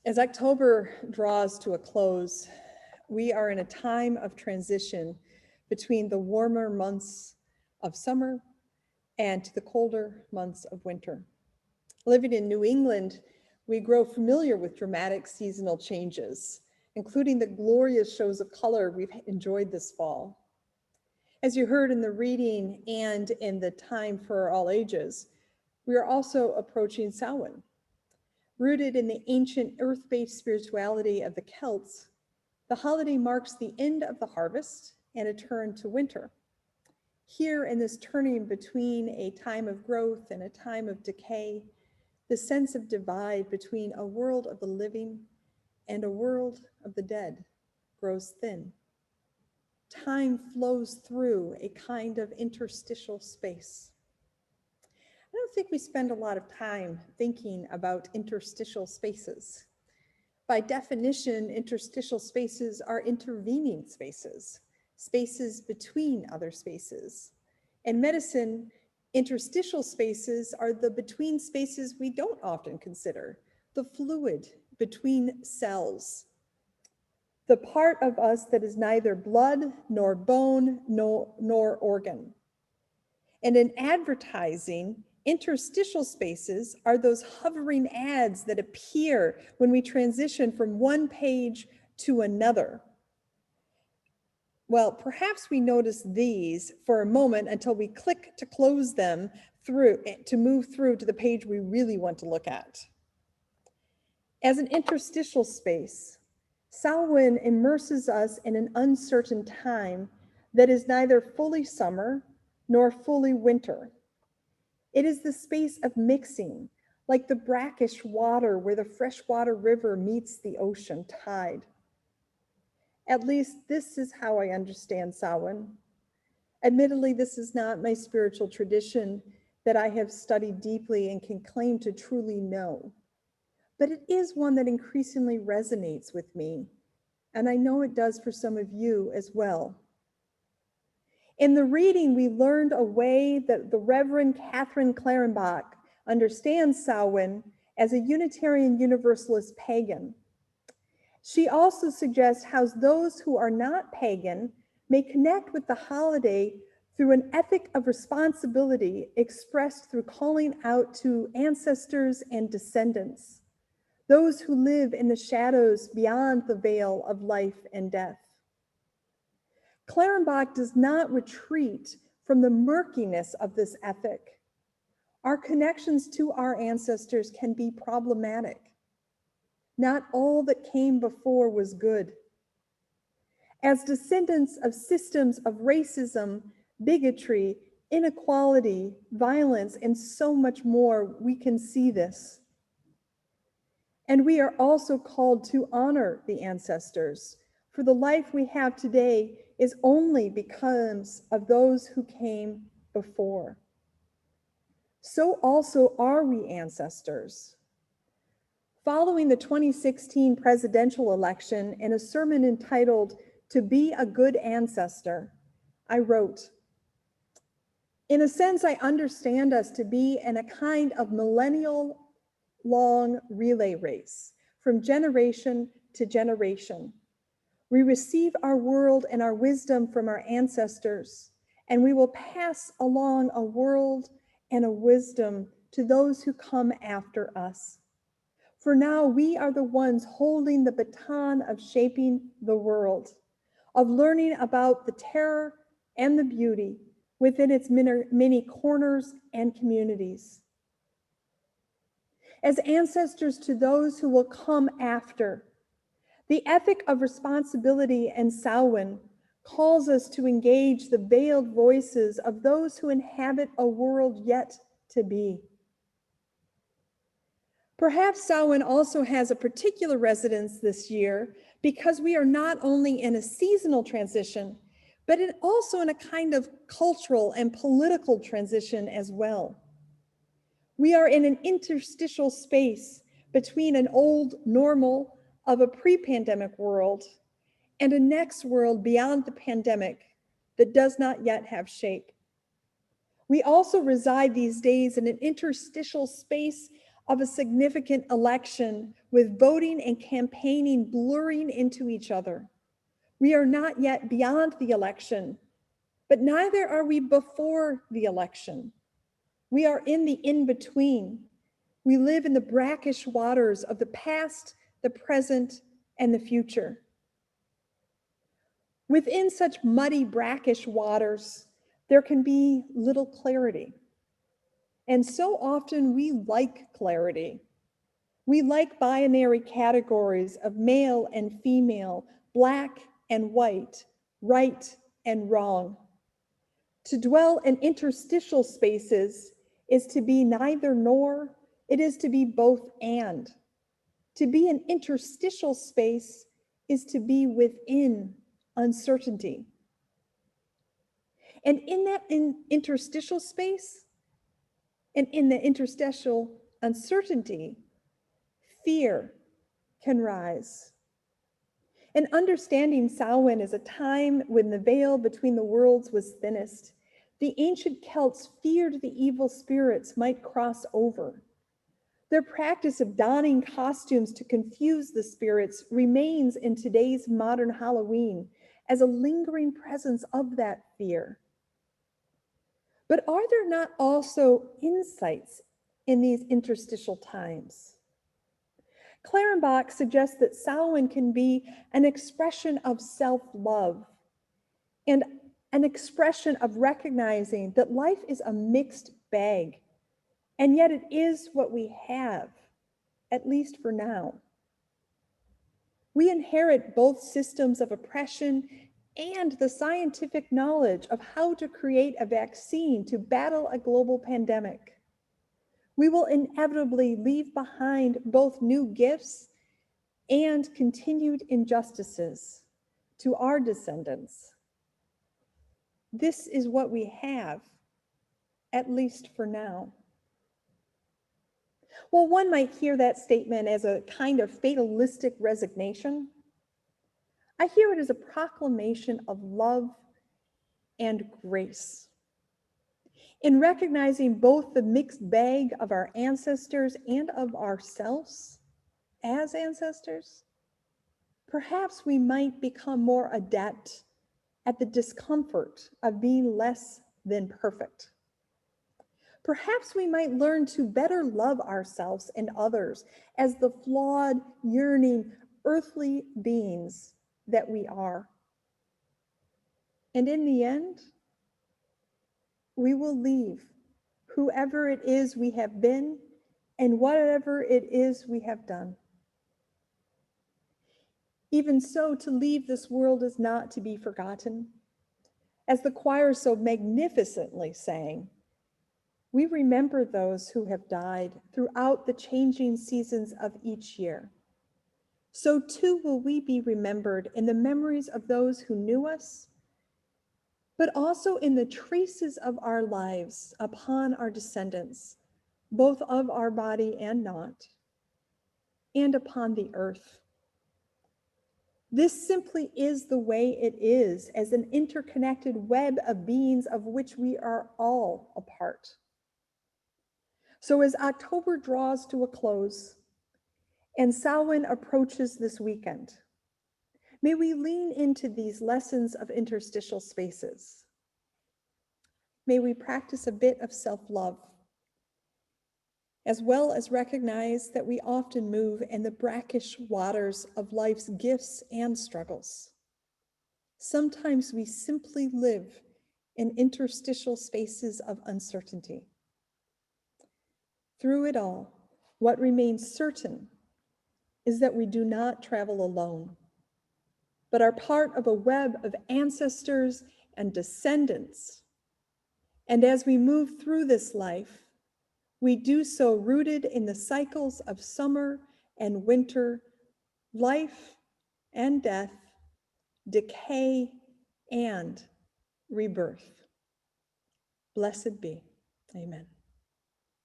As October draws to a close, we are in a time of transition between the warmer months of summer and to the colder months of winter. Living in New England, we grow familiar with dramatic seasonal changes, including the glorious shows of color we've enjoyed this fall. As you heard in the reading and in the time for all ages, we are also approaching Samhain. Rooted in the ancient earth-based spirituality of the Celts, the holiday marks the end of the harvest and a turn to winter. Here, in this turning between a time of growth and a time of decay, the sense of divide between a world of the living and a world of the dead grows thin. Time flows through a kind of interstitial space. I don't think we spend a lot of time thinking about interstitial spaces. By definition, interstitial spaces are intervening spaces, spaces between other spaces. In medicine, interstitial spaces are the between spaces we don't often consider, the fluid between cells, the part of us that is neither blood nor bone nor organ. And in advertising, interstitial spaces are those hovering ads that appear when we transition from one page to another. Well, perhaps we notice these for a moment until we click to close them to move through to the page we really want to look at. As an interstitial space, Samhain immerses us in an uncertain time that is neither fully summer nor fully winter. It is the space of mixing, like the brackish water where the freshwater river meets the ocean tide. At least this is how I understand Samhain. Admittedly, this is not my spiritual tradition that I have studied deeply and can claim to truly know. But it is one that increasingly resonates with me, and I know it does for some of you as well. In the reading, we learned a way that the Reverend Catherine Clarenbach understands Samhain as a Unitarian Universalist pagan. She also suggests how those who are not pagan may connect with the holiday through an ethic of responsibility expressed through calling out to ancestors and descendants, those who live in the shadows beyond the veil of life and death. Clarenbach does not retreat from the murkiness of this ethic. Our connections to our ancestors can be problematic. Not all that came before was good. As descendants of systems of racism, bigotry, inequality, violence, and so much more, we can see this. And we are also called to honor the ancestors, for the life we have today is only because of those who came before. So also are we ancestors. Following the 2016 presidential election, in a sermon entitled "To Be a Good Ancestor," I wrote, "In a sense, I understand us to be in a kind of millennial-long relay race, from generation to generation. We receive our world and our wisdom from our ancestors, and we will pass along a world and a wisdom to those who come after us. For now, we are the ones holding the baton of shaping the world, of learning about the terror and the beauty within its many corners and communities. As ancestors to those who will come after, the ethic of responsibility and Samhain calls us to engage the veiled voices of those who inhabit a world yet to be. Perhaps Samhain also has a particular resonance this year because we are not only in a seasonal transition, but also in a kind of cultural and political transition as well. We are in an interstitial space between an old normal of a pre-pandemic world and a next world beyond the pandemic that does not yet have shape. We also reside these days in an interstitial space of a significant election with voting and campaigning blurring into each other. We are not yet beyond the election, but neither are we before the election. We are in the in-between. We live in the brackish waters of the past, the present, and the future. Within such muddy, brackish waters, there can be little clarity. And so often we like clarity. We like binary categories of male and female, black and white, right and wrong. To dwell in interstitial spaces is to be neither nor, it is to be both and. To be an interstitial space is to be within uncertainty. And in that interstitial space, and in the interstitial uncertainty, fear can rise. And understanding Samhain is a time when the veil between the worlds was thinnest. The ancient Celts feared the evil spirits might cross over. Their practice of donning costumes to confuse the spirits remains in today's modern Halloween as a lingering presence of that fear. But are there not also insights in these interstitial times? Clarenbach suggests that Samhain can be an expression of self-love and an expression of recognizing that life is a mixed bag, and yet it is what we have, at least for now. We inherit both systems of oppression and the scientific knowledge of how to create a vaccine to battle a global pandemic. We will inevitably leave behind both new gifts and continued injustices to our descendants. This is what we have, at least for now. Well, one might hear that statement as a kind of fatalistic resignation. I hear it as a proclamation of love and grace. In recognizing both the mixed bag of our ancestors and of ourselves as ancestors, perhaps we might become more adept at the discomfort of being less than perfect. Perhaps we might learn to better love ourselves and others as the flawed, yearning, earthly beings that we are. And in the end, we will leave whoever it is we have been and whatever it is we have done. Even so, to leave this world is not to be forgotten. As the choir so magnificently sang, we remember those who have died throughout the changing seasons of each year. So too will we be remembered in the memories of those who knew us, but also in the traces of our lives upon our descendants, both of our body and not, and upon the earth. This simply is the way it is as an interconnected web of beings of which we are all a part. So as October draws to a close and Samhain approaches this weekend, may we lean into these lessons of interstitial spaces. May we practice a bit of self-love, as well as recognize that we often move in the brackish waters of life's gifts and struggles. Sometimes we simply live in interstitial spaces of uncertainty. Through it all, what remains certain is that we do not travel alone, but are part of a web of ancestors and descendants. And as we move through this life, we do so rooted in the cycles of summer and winter, life and death, decay and rebirth. Blessed be. Amen.